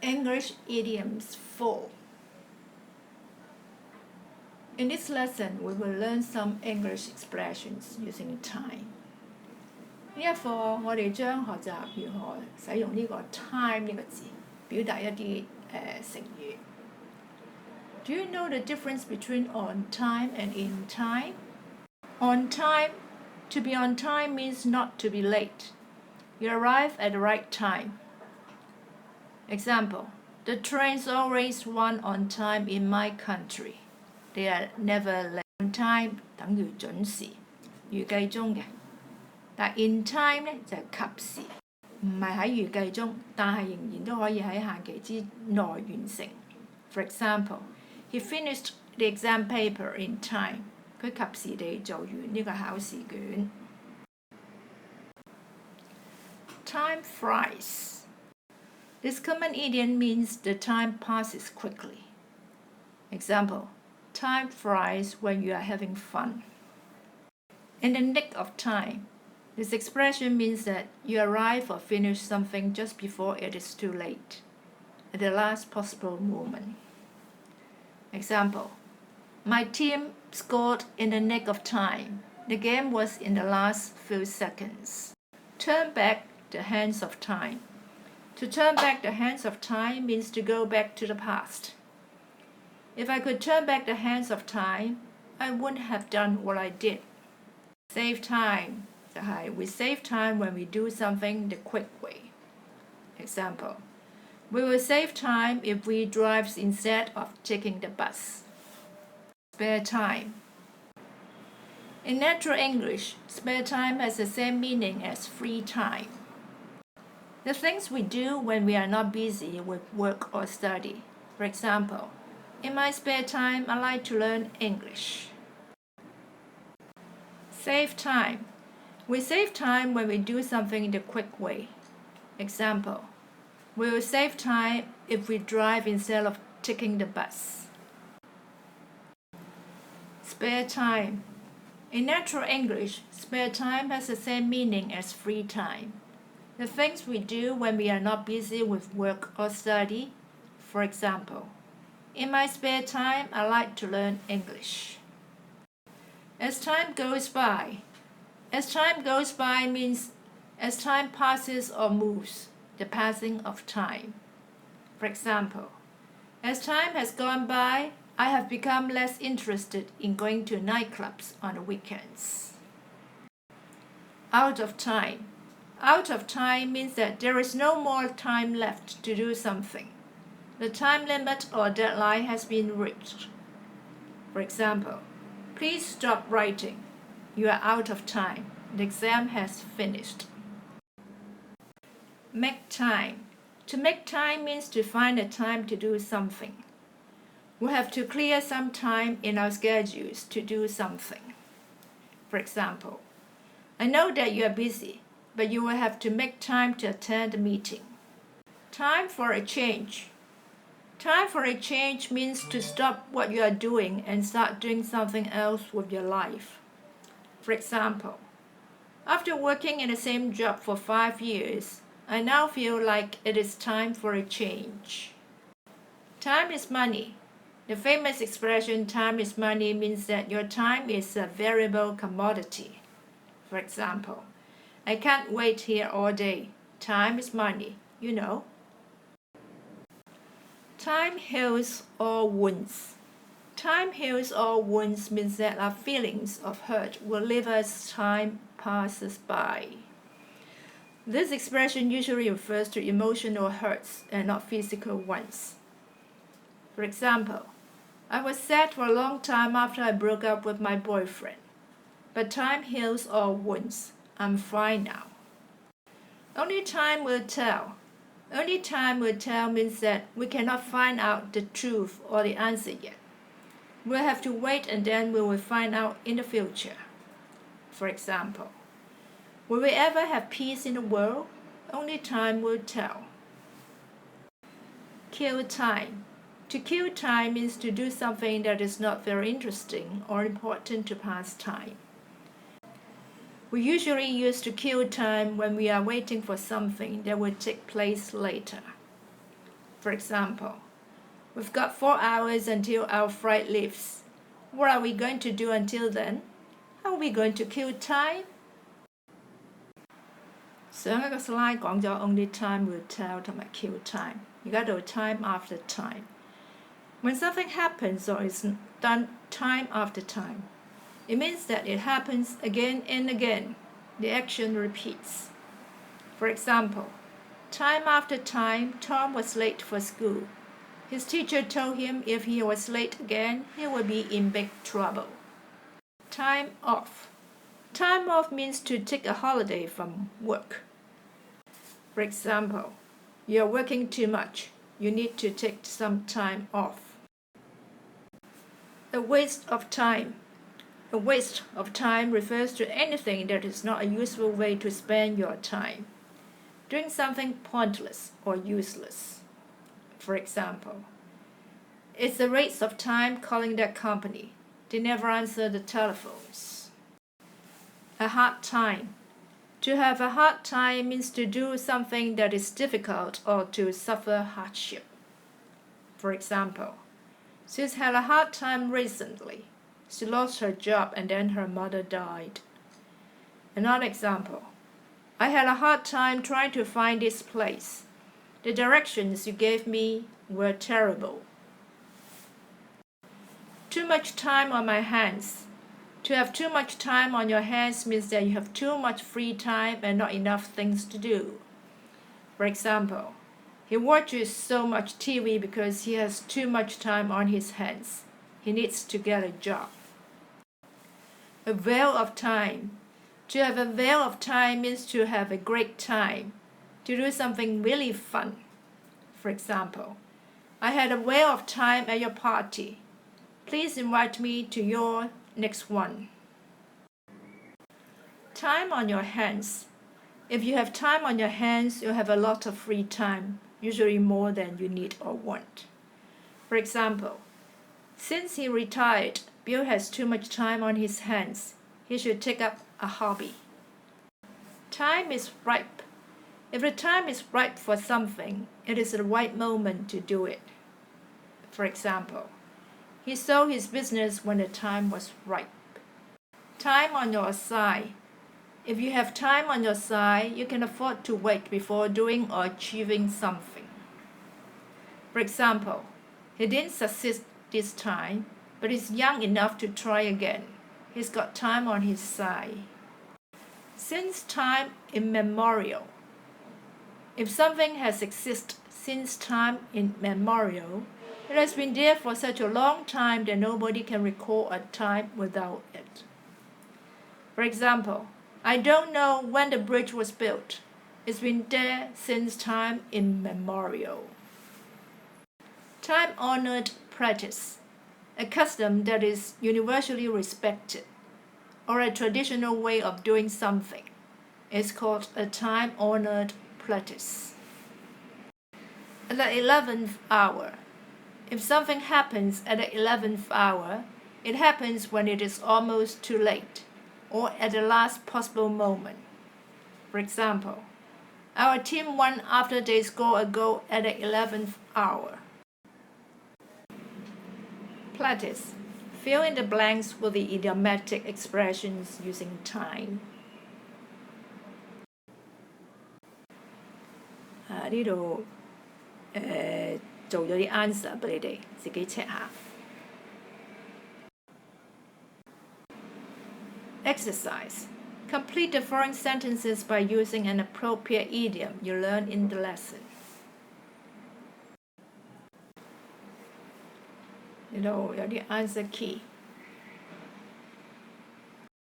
English Idioms 4. In this lesson, we will learn some English expressions using time. 呢一課我哋將學習如何使用呢個 time 呢個字，表達一啲成語。Do you know the difference between on time and in time? On time, to be on time means not to be late. You arrive at the right time. Example, the trains always run on time in my country. They are never late. On time 等於準時，預計中嘅。但 in time 咧就係及時，唔係喺預計中，但係仍然都可以喺限期之內完成。For example, he finished the exam paper in time. 佢及時地做完呢個考試卷。Time flies. This common idiom means the time passes quickly. Example, time flies when you are having fun. In the nick of time. This expression means that you arrive or finish something just before it is too late, at the last possible moment. Example, my team scored in the nick of time. The game was in the last few seconds. Turn back the hands of time. To turn back the hands of time means to go back to the past. If I could turn back the hands of time, I wouldn't have done what I did. Save time. We save time when we do something the quick way. Example, we will save time if we drive instead of taking the bus. Spare time. In natural English, spare time has the same meaning as free time. The things we do when we are not busy with work or study. For example, in my spare time, I like to learn English. Save time. We save time when we do something the quick way. Example, we will save time if we drive instead of taking the bus. Spare time. In natural English, spare time has the same meaning as free time. The things we do when we are not busy with work or study. For example, in my spare time, I like to learn English. As time goes by. As time goes by means as time passes or moves, the passing of time. For example, as time has gone by, I have become less interested in going to nightclubs on the weekends. Out of time. Out of time means that there is no more time left to do something. The time limit or deadline has been reached. For example, please stop writing. You are out of time. The exam has finished. Make time. To make time means to find a time to do something. We have to clear some time in our schedules to do something. For example, I know that you are busy, but you will have to make time to attend the meeting. Time for a change. Time for a change means to stop what you are doing and start doing something else with your life. For example, after working in the same job for 5 years, I now feel like it is time for a change. Time is money. The famous expression time is money means that your time is a variable commodity. For example, I can't wait here all day. Time is money, you know. Time heals all wounds. Time heals all wounds means that our feelings of hurt will leave us as time passes by. This expression usually refers to emotional hurts and not physical ones. For example, I was sad for a long time after I broke up with my boyfriend. But time heals all wounds. I'm fine now. Only time will tell. Only time will tell means that we cannot find out the truth or the answer yet. We'll have to wait and then we will find out in the future. For example, will we ever have peace in the world? Only time will tell. Kill time. To kill time means to do something that is not very interesting or important to pass time. We usually use to kill time when we are waiting for something that will take place later. For example, we've got 4 hours until our flight leaves. What are we going to do until then? How are we going to kill time? 上一個 slide 講咗 only time will tell 同埋 kill time， 而家到 time after time。When something happens or is done time after time, it means that it happens again and again. The action repeats. For example, time after time, Tom was late for school. His teacher told him if he was late again, he would be in big trouble. Time off. Time off means to take a holiday from work. For example, you are working too much. You need to take some time off. A waste of time. A waste of time refers to anything that is not a useful way to spend your time, doing something pointless or useless. For example, it's a waste of time calling that company. They never answer the telephones. A hard time. To have a hard time means to do something that is difficult or to suffer hardship. For example, she's had a hard time recently. She lost her job and then her mother died. Another example. I had a hard time trying to find this place. The directions you gave me were terrible. Too much time on my hands. To have too much time on your hands means that you have too much free time and not enough things to do. For example, he watches so much TV because he has too much time on his hands. He needs to get a job. A veil of time. To have a veil of time means to have a great time, to do something really fun. For example, I had a veil of time at your party. Please invite me to your next one. Time on your hands. If you have time on your hands, you have a lot of free time, usually more than you need or want. For example, since he retired, Bill has too much time on his hands. He should take up a hobby. Time is ripe. If the time is ripe for something, it is the right moment to do it. For example, he sold his business when the time was ripe. Time on your side. If you have time on your side, you can afford to wait before doing or achieving something. For example, he didn't succeed this time, but is young enough to try again. He's got time on his side. Since time immemorial. If something has existed since time immemorial, it has been there for such a long time that nobody can recall a time without it. For example, I don't know when the bridge was built. It's been there since time immemorial. Time-honored practice. A custom that is universally respected, or a traditional way of doing something, is called a time-honored practice. At the 11th hour. If something happens at the 11th hour, it happens when it is almost too late, or at the last possible moment. For example, our team won after they scored a goal at the 11th hour. Practice. Fill in the blanks with the idiomatic expressions using time. 呢度做咗啲 answer 俾你哋自己 check 下。Exercise. Complete the following sentences by using an appropriate idiom you learned in the lesson. 呢度有啲 answer key。